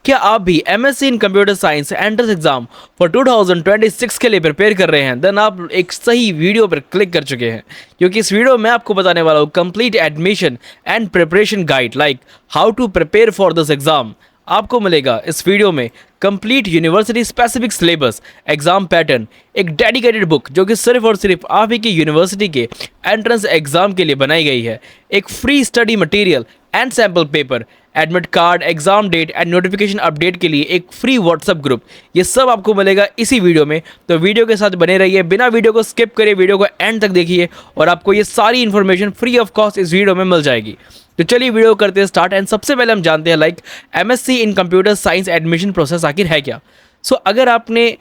क्या आप भी MSc in computer science entrance exam for 2026 के लिए प्रिपेयर कर रहे हैं? देन आप एक सही वीडियो पर क्लिक कर चुके हैं, क्योंकि इस वीडियो में आपको बताने वाला हूँ complete admission and preparation guide, like how to prepare for this exam. आपको मिलेगा इस वीडियो में complete university specific syllabus, exam pattern, एक डेडिकेटेड बुक जो कि सिर्फ और सिर्फ आप ही की यूनिवर्सिटी के एंट्रेंस एग्जाम के लिए बनाई गई है, एक free study material and sample paper, admit card, exam date and notification update के लिए एक फ्री व्हाट्सएप ग्रुप। ये सब आपको मिलेगा इसी वीडियो में, तो वीडियो के साथ बने रहिए, बिना वीडियो को स्किप करिए, वीडियो को एंड तक देखिए और आपको ये सारी इन्फॉर्मेशन फ्री ऑफ कॉस्ट इस वीडियो में मिल जाएगी। तो चलिए वीडियो करते हैं स्टार्ट। एंड सबसे पहले हम जानते हैं like MSc in computer science admission process आखिर है क्या। सो अगर आपने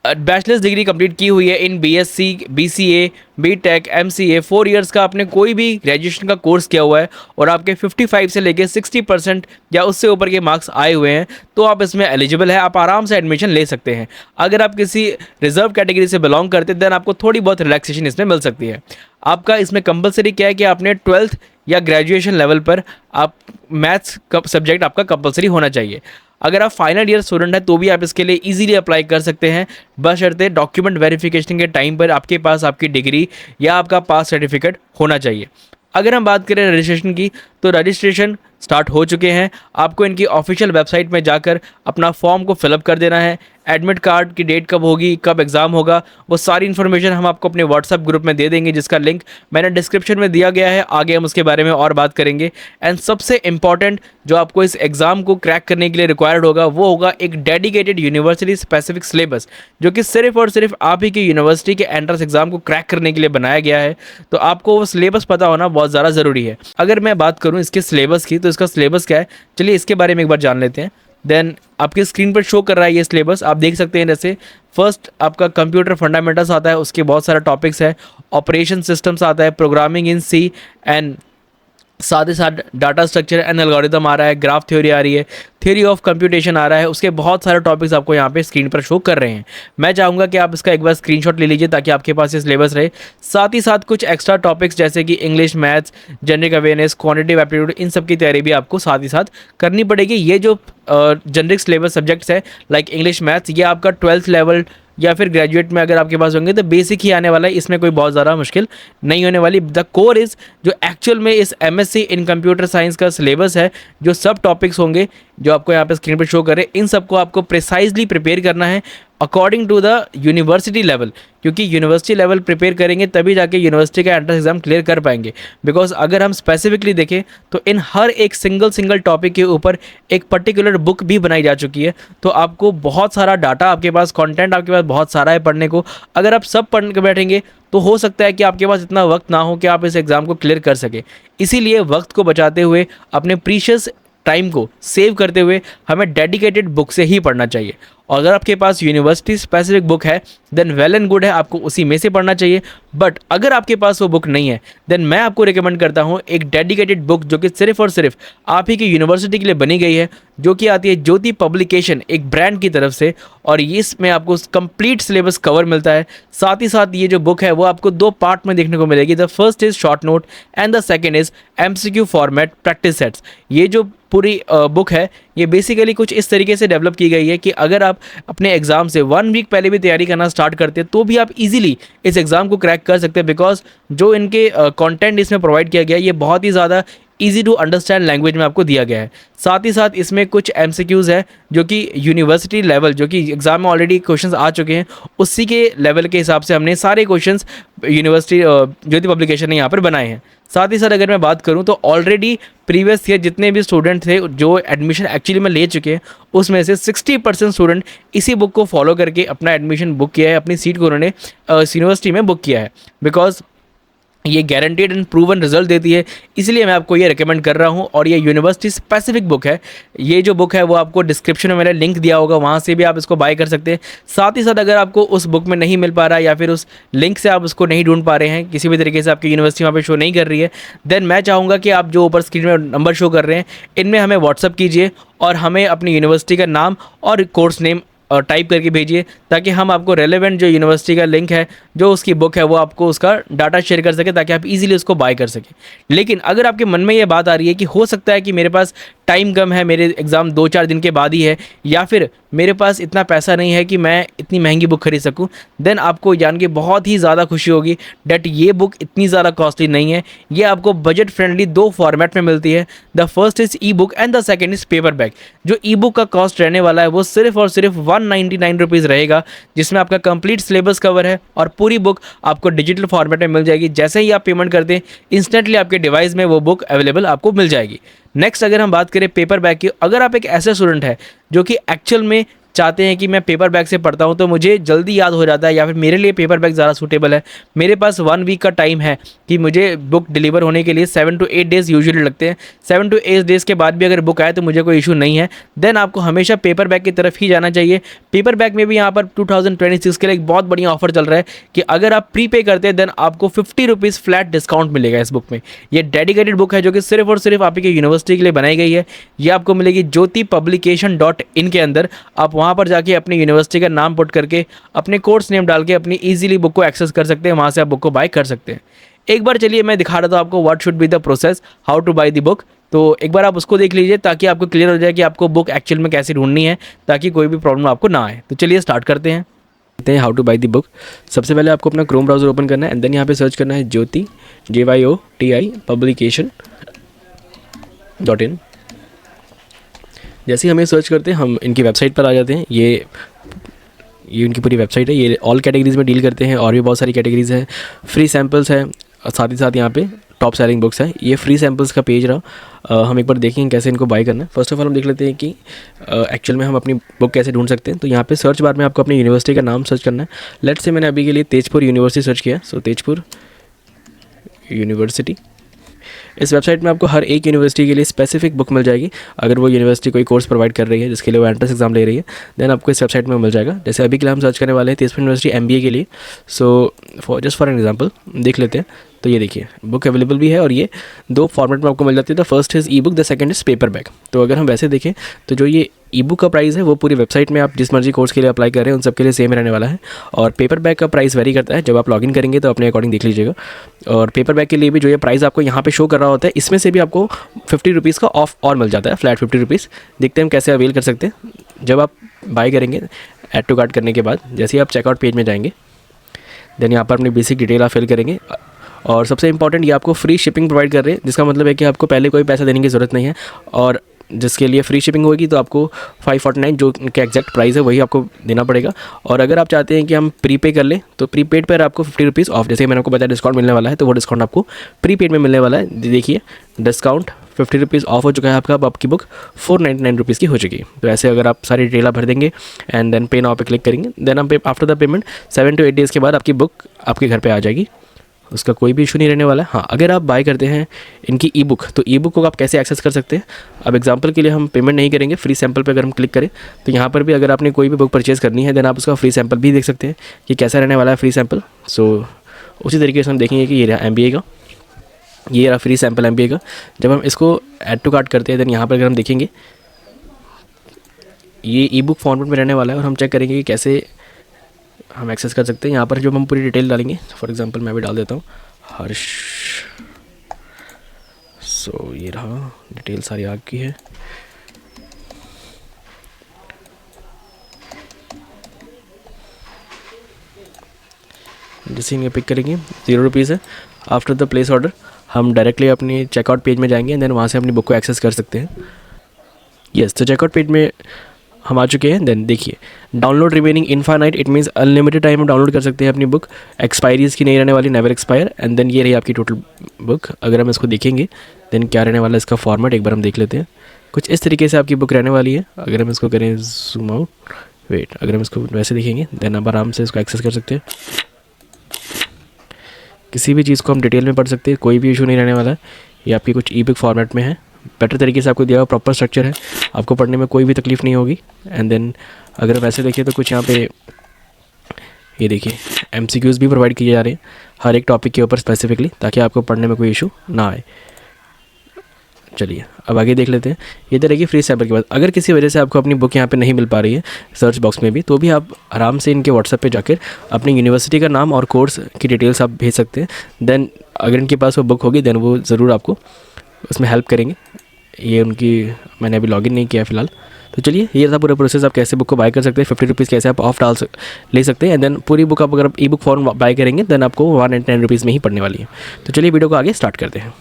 बैचलर्स डिग्री कंप्लीट की हुई है in BSc, BCA, BTech, MCA, 4 years का आपने कोई भी ग्रेजुएशन का कोर्स किया हुआ है और आपके 55 से लेके 60% या उससे ऊपर के मार्क्स आए हुए हैं, तो आप इसमें एलिजिबल है, आप आराम से एडमिशन ले सकते हैं। अगर आप किसी रिजर्व कैटेगरी से बिलोंग करते हैं देन आपको थोड़ी बहुत रिलैक्सेशन इसमें मिल सकती है। आपका इसमें कंपलसरी क्या है कि आपने 12th या ग्रेजुएशन लेवल पर आप मैथ्स का सब्जेक्ट आपका कंपलसरी होना चाहिए। अगर आप फाइनल ईयर स्टूडेंट हैं तो भी आप इसके लिए इजीली अप्लाई कर सकते हैं, बशर्ते डॉक्यूमेंट वेरिफिकेशन के टाइम पर आपके पास आपकी डिग्री या आपका पास सर्टिफिकेट होना चाहिए। अगर हम बात करें रजिस्ट्रेशन की, तो रजिस्ट्रेशन स्टार्ट हो चुके हैं। आपको इनकी ऑफिशियल वेबसाइट में जाकर अपना फॉर्म को फिलअप कर देना है। एडमिट कार्ड की डेट कब होगी, कब एग्ज़ाम होगा, वो सारी इन्फॉर्मेशन हम आपको अपने व्हाट्सएप ग्रुप में दे देंगे, जिसका लिंक मैंने डिस्क्रिप्शन में दिया गया है। आगे हम उसके बारे में और बात करेंगे। एंड सबसे इंपॉर्टेंट जो आपको इस एग्ज़ाम को क्रैक करने के लिए रिक्वायर्ड होगा वो होगा एक डेडिकेटेड यूनिवर्सिटी स्पेसिफिक सिलेबस, जो कि सिर्फ और सिर्फ आप ही की यूनिवर्सिटी के एंट्रेंस एग्जाम को क्रैक करने के लिए बनाया गया है। तो आपको वो सिलेबस पता होना बहुत ज़्यादा ज़रूरी है। अगर मैं बात करूँ इसके सिलेबस की, तो इसका सिलेबस क्या है, चलिए इसके बारे में एक बार जान लेते हैं। देन आपके स्क्रीन पर शो कर रहा है ये सिलेबस, आप देख सकते हैं। जैसे फर्स्ट आपका कंप्यूटर फंडामेंटल्स आता है, उसके बहुत सारे टॉपिक्स है। ऑपरेशन सिस्टम्स आता है, प्रोग्रामिंग इन सी एंड साथ ही साथ डाटा स्ट्रक्चर एंड एल्गोरिदम आ रहा है, ग्राफ थ्योरी आ रही है, थ्योरी ऑफ कंप्यूटेशन आ रहा है। उसके बहुत सारे टॉपिक्स आपको यहाँ पे स्क्रीन पर शो कर रहे हैं। मैं चाहूँगा कि आप इसका एक बार स्क्रीनशॉट ले लीजिए ताकि आपके पास ये सिलेबस रहे। साथ ही साथ कुछ एक्स्ट्रा टॉपिक्स जैसे कि English, maths, generic awareness, quantitative aptitude, इन सब की तैयारी भी आपको साथ ही साथ करनी पड़ेगी। ये जो जनरिक सिलेबस सब्जेक्ट्स है लाइक इंग्लिश, मैथ्स, ये आपका 12th लेवल या फिर ग्रेजुएट में अगर आपके पास होंगे तो बेसिक ही आने वाला है, इसमें कोई बहुत ज़्यादा मुश्किल नहीं होने वाली। द कोर इज़ जो एक्चुअल में इस एमएससी इन कंप्यूटर साइंस का सिलेबस है, जो सब टॉपिक्स होंगे जो आपको यहाँ पे स्क्रीन पर शो कर रहे हैं, इन सबको आपको प्रिसाइजली प्रिपेयर करना है according to the university level, क्योंकि यूनिवर्सिटी लेवल प्रिपेयर करेंगे तभी जाके यूनिवर्सिटी का एंट्रेंस एग्जाम क्लियर कर पाएंगे। बिकॉज अगर हम स्पेसिफिकली देखें तो इन हर एक सिंगल टॉपिक के ऊपर एक पर्टिकुलर बुक भी बनाई जा चुकी है, तो आपको बहुत सारा डाटा आपके पास, कंटेंट आपके पास बहुत सारा है पढ़ने को। अगर आप सब पढ़ के बैठेंगे तो हो सकता है कि आपके पास इतना वक्त ना हो कि आप इस एग्ज़ाम को क्लियर कर सकें। इसीलिए वक्त को बचाते हुए, अपने प्रीशियस टाइम को सेव करते हुए हमें डेडिकेटेड बुक से ही पढ़ना चाहिए। और अगर आपके पास यूनिवर्सिटी स्पेसिफिक बुक है देन वेल एंड गुड है, आपको उसी में से पढ़ना चाहिए। बट अगर आपके पास वो बुक नहीं है देन मैं आपको रिकमेंड करता हूँ एक डेडिकेटेड बुक जो कि सिर्फ और सिर्फ आप ही की यूनिवर्सिटी के लिए बनी गई है, जो कि आती है ज्योति पब्लिकेशन, एक ब्रांड की तरफ से, और इसमें आपको कंप्लीट सिलेबस कवर मिलता है। साथ ही साथ ये जो बुक है वो आपको 2 पार्ट में देखने को मिलेगी। The first is short note and the second is MCQ format practice sets. ये जो पूरी बुक है ये बेसिकली कुछ इस तरीके से डेवलप की गई है कि अगर आप अपने एग्ज़ाम से 1 वीक पहले भी तैयारी करना स्टार्ट करते हैं तो भी आप इजीली इस एग्ज़ाम को क्रैक कर सकते हैं। बिकॉज जो इनके कंटेंट इसमें प्रोवाइड किया गया है ये बहुत ही ज़्यादा ईजी टू अंडरस्टैंड लैंग्वेज में आपको दिया गया है। साथ ही साथ इसमें कुछ एमसीक्यूज़ है जो कि यूनिवर्सिटी लेवल, जो कि एग्ज़ाम में ऑलरेडी क्वेश्चंस आ चुके हैं, उसी के लेवल के हिसाब से हमने सारे क्वेश्चंस यूनिवर्सिटी ज्योति पब्लिकेशन ने यहाँ पर बनाए हैं। साथ ही साथ अगर मैं बात करूँ तो ऑलरेडी प्रीवियस ईयर जितने भी स्टूडेंट थे जो एडमिशन एक्चुअली में ले चुके हैं, उसमें से 60% स्टूडेंट इसी बुक को फॉलो करके अपना एडमिशन बुक किया है, अपनी सीट को उन्होंने यूनिवर्सिटी में बुक किया है। बिकॉज ये गारंटीड एंड प्रूवन रिजल्ट देती है, इसलिए मैं आपको ये रिकमेंड कर रहा हूँ। और ये यूनिवर्सिटी स्पेसिफिक बुक है। ये जो बुक है वो आपको डिस्क्रिप्शन में मैंने लिंक दिया होगा, वहाँ से भी आप इसको बाय कर सकते हैं। साथ ही साथ अगर आपको उस बुक में नहीं मिल पा रहा है या फिर उस लिंक से आप उसको नहीं ढूंढ पा रहे हैं, किसी भी तरीके से आपकी यूनिवर्सिटी वहाँ पर शो नहीं कर रही है, देन मैं चाहूँगा कि आप जो ऊपर स्क्रीन में नंबर शो कर रहे हैं इनमें हमें व्हाट्सअप कीजिए और हमें अपनी यूनिवर्सिटी का नाम और कोर्स नेम टाइप करके भेजिए, ताकि हम आपको रेलेवेंट जो यूनिवर्सिटी का लिंक है, जो उसकी बुक है, वो आपको उसका डाटा शेयर कर सके, ताकि आप इजीली उसको बाय कर सकें। लेकिन अगर आपके मन में ये बात आ रही है कि हो सकता है कि मेरे पास टाइम कम है, मेरे एग्ज़ाम 2-4 दिन के बाद ही है, या फिर मेरे पास इतना पैसा नहीं है कि मैं इतनी महंगी बुक खरीद सकूं, देन आपको जान के बहुत ही ज़्यादा खुशी होगी डैट ये बुक इतनी ज़्यादा कॉस्टली नहीं है। ये आपको बजट फ्रेंडली 2 फॉर्मेट में मिलती है। The first is E book and the second is paper back. जो ई बुक का कॉस्ट रहने वाला है वो सिर्फ और सिर्फ 199 रुपीज़ रहेगा, जिसमें आपका कंप्लीट सिलेबस कवर है और पूरी बुक आपको डिजिटल फॉर्मेट में मिल जाएगी। जैसे ही आप पेमेंट कर दें, इंस्टेंटली आपके डिवाइस में वो बुक अवेलेबल आपको मिल जाएगी। नेक्स्ट अगर हम बात करें पेपर बैक की, अगर आप एक ऐसे स्टूडेंट है जो कि एक्चुअल में चाहते हैं कि मैं पेपर बैग से पढ़ता हूं तो मुझे जल्दी याद हो जाता है, या फिर मेरे लिए पेपर बैग ज़्यादा सूटेबल है, मेरे पास 1 वीक का टाइम है कि मुझे बुक डिलीवर होने के लिए 7 to 8 डेज़ यूजुअली लगते हैं, 7 to 8 डेज़ के बाद भी अगर बुक आए तो मुझे कोई इशू नहीं है, देन आपको हमेशा पेपर बैग की तरफ ही जाना चाहिए। पेपर बैग में भी यहाँ पर 2026 के लिए एक बहुत बढ़िया ऑफर चल रहा है कि अगर आप प्री पे करते हैं देन आपको 50 रुपीज़ फ्लैट डिस्काउंट मिलेगा इस बुक में। ये डेडिकेटेड बुक है जो कि सिर्फ और सिर्फ आपकी यूनिवर्सिटी के लिए बनाई गई है। ये आपको मिलेगी jyotipublication.in के अंदर। आप वहाँ पर जाके अपनी यूनिवर्सिटी का नाम पुट करके अपने कोर्स नेम डाल के अपनी ईजिली बुक को एक्सेस कर सकते हैं, वहाँ से आप बुक को बाय कर सकते हैं। एक बार चलिए मैं दिखा रहा था आपको what should be the process how to buy the book, तो एक बार आप उसको देख लीजिए ताकि आपको क्लियर हो जाए कि आपको बुक एक्चुअल में कैसे ढूंढनी है, ताकि कोई भी प्रॉब्लम आपको ना आए। तो चलिए स्टार्ट करते हैं how to buy the book. सबसे पहले आपको अपना क्रोम ब्राउज़र ओपन करना है एंड देन यहाँ पे सर्च करना है ज्योति JYOTI publication.in। जैसे ही हमें सर्च करते हैं हम इनकी वेबसाइट पर आ जाते हैं। ये इनकी पूरी वेबसाइट है। ये ऑल कैटेगरीज़ में डील करते हैं और भी बहुत सारी कैटेगरीज़ हैं। फ्री सैम्पल्स है और साथ ही साथ यहाँ पे टॉप सेलिंग बुक्स है। ये फ्री सैम्पल्स का पेज रहा। हम एक बार देखेंगे कैसे इनको बाय करना है। फर्स्ट ऑफ ऑल हम देख लेते हैं कि एक्चुअल में हम अपनी बुक कैसे ढूंढ सकते हैं। तो यहाँ पे सर्च बार में आपको अपनी यूनिवर्सिटी का नाम सर्च करना है। लेट्स से मैंने अभी के लिए तेजपुर यूनिवर्सिटी सर्च किया, सो तेजपुर यूनिवर्सिटी। इस वेबसाइट में आपको हर एक यूनिवर्सिटी के लिए स्पेसिफिक बुक मिल जाएगी। अगर वो यूनिवर्सिटी कोई कोर्स प्रोवाइड कर रही है जिसके लिए वो एंट्रेंस एग्जाम ले रही है, देन आपको इस वेबसाइट में मिल जाएगा। जैसे अभी के लिए हम सर्च करने वाले हैं तेजपुर यूनिवर्सिटी MBA के लिए। सो फॉर एन एग्जाम्पल देख लेते हैं। तो ये देखिए बुक अवेलेबल भी है और ये 2 फॉर्मेट में आपको मिल जाती है। The first is E book, the second is paper bag. तो अगर हम वैसे देखें तो जो ये ई बुक का प्राइस है वो पूरी वेबसाइट में आप जिस मर्जी कोर्स के लिए अप्लाई कर रहे हैं उन सब के लिए सेम रहने वाला है। और पेपर बैग का प्राइस वेरी करता है, जब आप लॉगिन करेंगे तो अपने अकॉर्डिंग देख लीजिएगा। और पेपर बैग के लिए भी जो ये प्राइस आपको यहाँ पे शो कर रहा होता है, इसमें से भी आपको 50 रुपीज़ का ऑफ और मिल जाता है, फ्लैट 50 रुपीज़। देखते हैं हम कैसे अवेल कर सकते हैं। जब आप बाय करेंगे ऐड टू कार्ट करने के बाद, जैसे ही आप चेकआउट पेज में जाएंगे, देन यहाँ पर अपनी बेसिक डिटेल आप फिल करेंगे। और सबसे इंपॉर्टेंट ये आपको फ्री शिपिंग प्रोवाइड कर रहे हैं, जिसका मतलब है कि आपको पहले कोई पैसा देने की ज़रूरत नहीं है। और जिसके लिए फ्री शिपिंग होगी तो आपको 549 जो उनका एग्जैक्ट प्राइस है वही आपको देना पड़ेगा। और अगर आप चाहते हैं कि हम प्रीपे कर लें तो प्रीपेड पर आपको 50 रुपीज़ ऑफ, जैसे मैंने आपको बताया डिस्काउंट मिलने वाला है, तो वो डिस्काउंट आपको प्रीपेड में मिलने वाला है। देखिए डिस्काउंट 50 रुपीज़ ऑफ हो चुका है आपका। अब आपकी बुक 499 रुपीज़ की हो चुकी है। तो ऐसे अगर आप सारी डिटेल भर देंगे एंड देन पे नाउ पे क्लिक करेंगे, देन हम after the payment 7 to 8 days के बाद आपकी बुक आपके घर पे आ जाएगी। उसका कोई भी इशू नहीं रहने वाला है। हाँ, अगर आप बाय करते हैं इनकी ई बुक, तो ई बुक को आप कैसे एक्सेस कर सकते हैं। अब एग्जांपल के लिए हम पेमेंट नहीं करेंगे, फ्री सैंपल पे अगर हम क्लिक करें तो यहाँ पर भी अगर आपने कोई भी बुक परचेज़ करनी है देन आप उसका फ्री सैंपल भी देख सकते हैं कि कैसा रहने वाला है फ्री सैंपल। सो उसी तरीके से हम देखेंगे कि ये रहा MBA का, ये रहा फ्री सैंपल MBA का। जब हम इसको ऐड टू कार्ट करते हैं देन यहाँ पर अगर हम देखेंगे ये ई बुक फॉर्मेट में रहने वाला है और हम चेक करेंगे कि कैसे हम एक्सेस कर सकते हैं। यहाँ पर जब हम पूरी डिटेल डालेंगे, फॉर एग्जांपल मैं भी डाल देता हूँ हर्ष। सो ये रहा डिटेल सारी आपकी है। जैसे इन्हें पिक करेंगे 0 रुपीज़ है। आफ्टर द प्लेस ऑर्डर हम डायरेक्टली अपने चेकआउट पेज में जाएंगे एंड देन वहाँ से अपनी बुक को एक्सेस कर सकते हैं। यस, तो चेकआउट पेज में हम आ चुके हैं। देन देखिए download remaining infinite, it means unlimited time हम डाउनलोड कर सकते हैं अपनी बुक। एक्सपायरी इसकी नहीं रहने वाली, नेवर एक्सपायर। एंड देन ये रही आपकी टोटल बुक। अगर हम इसको देखेंगे देन क्या रहने वाला है इसका फॉर्मेट, एक बार हम देख लेते हैं। कुछ इस तरीके से आपकी बुक रहने वाली है। अगर हम इसको करें जूम आउट, वेट, अगर हम इसको वैसे देखेंगे देन आप आराम से इसको एक्सेस कर सकते हैं। किसी भी चीज़ को हम डिटेल में पढ़ सकते हैं, कोई भी इशू नहीं रहने वाला है। ये आपकी कुछ ई बुक फॉर्मेट में है, बेटर तरीके से आपको दिया हुआ प्रॉपर स्ट्रक्चर है, आपको पढ़ने में कोई भी तकलीफ नहीं होगी। एंड देन अगर वैसे देखिए तो कुछ यहाँ पे ये देखिए MCQs भी प्रोवाइड किए जा रहे हैं हर एक टॉपिक के ऊपर स्पेसिफिकली, ताकि आपको पढ़ने में कोई इशू ना आए। चलिए अब आगे देख लेते हैं। ये तो रहेगी फ्री सैंपल के बाद। अगर किसी वजह से आपको अपनी बुक यहाँ पे नहीं मिल पा रही है सर्च बॉक्स में भी, तो भी आप आराम से इनके व्हाट्सएप पे जाकर अपनी यूनिवर्सिटी का नाम और कोर्स की डिटेल्स आप भेज सकते हैं। देन अगर इनके पास वो बुक होगी देन वो ज़रूर आपको उसमें हेल्प करेंगे। ये उनकी मैंने अभी लॉगिन नहीं किया फ़िलहाल। तो चलिए ये था पूरा प्रोसेस, आप कैसे बुक को बाय कर सकते हैं। 50 रुपीज़ कैसे आप ऑफ ले सकते हैं। एंड देन पूरी बुक आप अगर ई बुक फॉर्म बाय करेंगे देन आपको 110 रुपीज़ में ही पड़ने वाली है। तो चलिए वीडियो को आगे स्टार्ट करते हैं।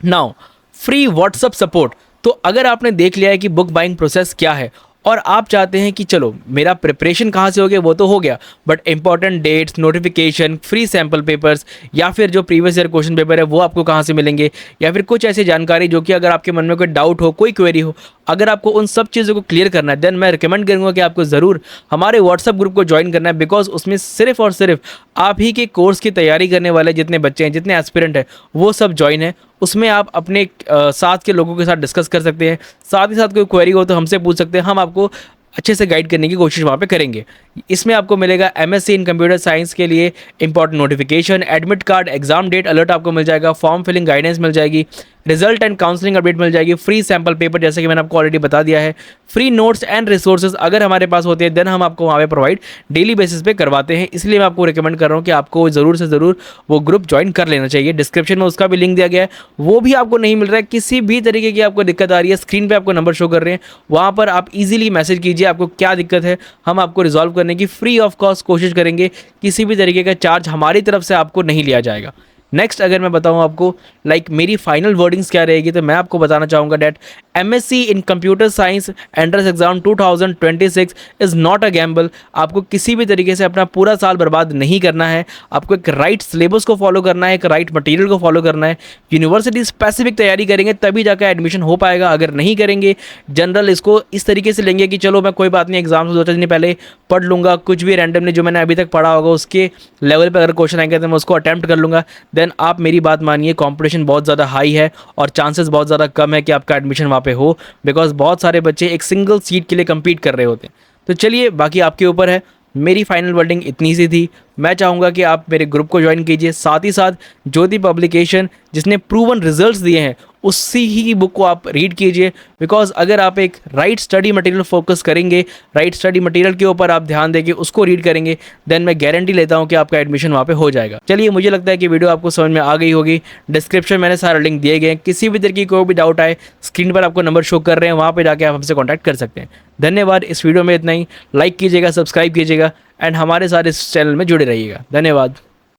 Now free WhatsApp support. तो अगर आपने देख लिया है कि बुक बाइंग प्रोसेस क्या है और आप चाहते हैं कि चलो मेरा प्रिपरेशन कहाँ से हो गया वो तो हो गया, but important dates, notification, free sample papers या फिर जो प्रीवियस ईयर क्वेश्चन पेपर है वो आपको कहाँ से मिलेंगे, या फिर कुछ ऐसी जानकारी जो कि अगर आपके मन में कोई डाउट हो, कोई क्वेरी हो, अगर आपको उन सब चीज़ों को क्लियर करना है देन मैं रिकमेंड करूँगा कि आपको ज़रूर हमारे व्हाट्सअप ग्रुप को ज्वाइन करना है। बिकॉज उसमें सिर्फ और सिर्फ आप ही के कोर्स की तैयारी करने वाले जितने बच्चे हैं, जितने एस्पिरेंट हैं वो सब ज्वाइन है। उसमें आप अपने साथ के लोगों के साथ डिस्कस कर सकते हैं, साथ ही साथ कोई क्वेरी हो तो हमसे पूछ सकते हैं, हम आपको अच्छे से गाइड करने की कोशिश वहाँ पे करेंगे। इसमें आपको मिलेगा एमएससी इन कंप्यूटर साइंस के लिए important notification, admit card, exam date alert आपको मिल जाएगा, फॉर्म फिलिंग गाइडेंस मिल जाएगी, रिजल्ट एंड काउंसलिंग अपडेट मिल जाएगी, फ्री सैम्पल पेपर जैसे कि मैंने आपको ऑलरेडी बता दिया है, फ्री नोट्स एंड रिसोर्सेज अगर हमारे पास होते हैं देन हम आपको वहाँ पे प्रोवाइड डेली बेसिस पे करवाते हैं। इसलिए मैं आपको रिकमेंड कर रहा हूँ कि आपको ज़रूर से ज़रूर वो ग्रुप ज्वाइन कर लेना चाहिए। डिस्क्रिप्शन में उसका भी लिंक दिया गया है, वो भी आपको नहीं मिल रहा है, किसी भी तरीके की आपको दिक्कत आ रही है, स्क्रीन पर आपको नंबर शो कर रहे हैं, वहाँ पर आप ईजिली मैसेज कीजिए आपको क्या दिक्कत है, हम आपको रिजॉल्व करने की फ्री ऑफ कॉस्ट कोशिश करेंगे। किसी भी तरीके का चार्ज हमारी तरफ से आपको नहीं लिया जाएगा। नेक्स्ट अगर मैं बताऊं आपको मेरी फाइनल वर्डिंग्स क्या रहेगी, तो मैं आपको बताना चाहूँगा that MSc in computer science entrance exam 2026 is not a gamble. आपको किसी भी तरीके से अपना पूरा साल बर्बाद नहीं करना है, आपको एक राइट सिलेबस को फॉलो करना है, एक राइट मटेरियल को फॉलो करना है, यूनिवर्सिटी स्पेसिफिक तैयारी करेंगे तभी जाकर एडमिशन हो पाएगा। अगर नहीं करेंगे जनरल इसको इस तरीके से लेंगे कि चलो मैं कोई बात नहीं एग्जाम से 2-4 दिन पहले पढ़ लूँगा, कुछ भी रैंडमली जो मैंने अभी तक पढ़ा होगा उसके लेवल पर अगर क्वेश्चन आएंगे तो मैं उसको अटैम्प्ट कर लूँगा, देन आप मेरी बात मानिए कंपटीशन बहुत ज़्यादा हाई है और चांसेस बहुत ज़्यादा कम है कि आपका एडमिशन वहाँ पे हो। बिकॉज बहुत सारे बच्चे एक सिंगल सीट के लिए compete कर रहे होते हैं। तो चलिए बाकी आपके ऊपर है। मेरी फाइनल वर्डिंग इतनी सी थी। मैं चाहूँगा कि आप मेरे ग्रुप को ज्वाइन कीजिए, साथ ही साथ ज्योति पब्लिकेशन जिसने प्रूवन रिजल्ट्स दिए हैं उसी ही बुक को आप रीड कीजिए। बिकॉज अगर आप एक राइट स्टडी मटेरियल फोकस करेंगे, राइट स्टडी मटेरियल के ऊपर आप ध्यान देके उसको रीड करेंगे, देन मैं गारंटी लेता हूँ कि आपका एडमिशन वहाँ पे हो जाएगा। चलिए मुझे लगता है कि वीडियो आपको समझ में आ गई होगी। डिस्क्रिप्शन मैंने सारा लिंक दिए गए हैं, किसी भी तरह की कोई भी डाउट आए स्क्रीन पर आपको नंबर शो कर रहे हैं, वहाँ पर जाके आप हमसे कॉन्टैक्ट कर सकते हैं। धन्यवाद। इस वीडियो में इतना ही। लाइक कीजिएगा, सब्सक्राइब कीजिएगा एंड हमारे साथ इस चैनल में जुड़े रहिएगा। धन्यवाद।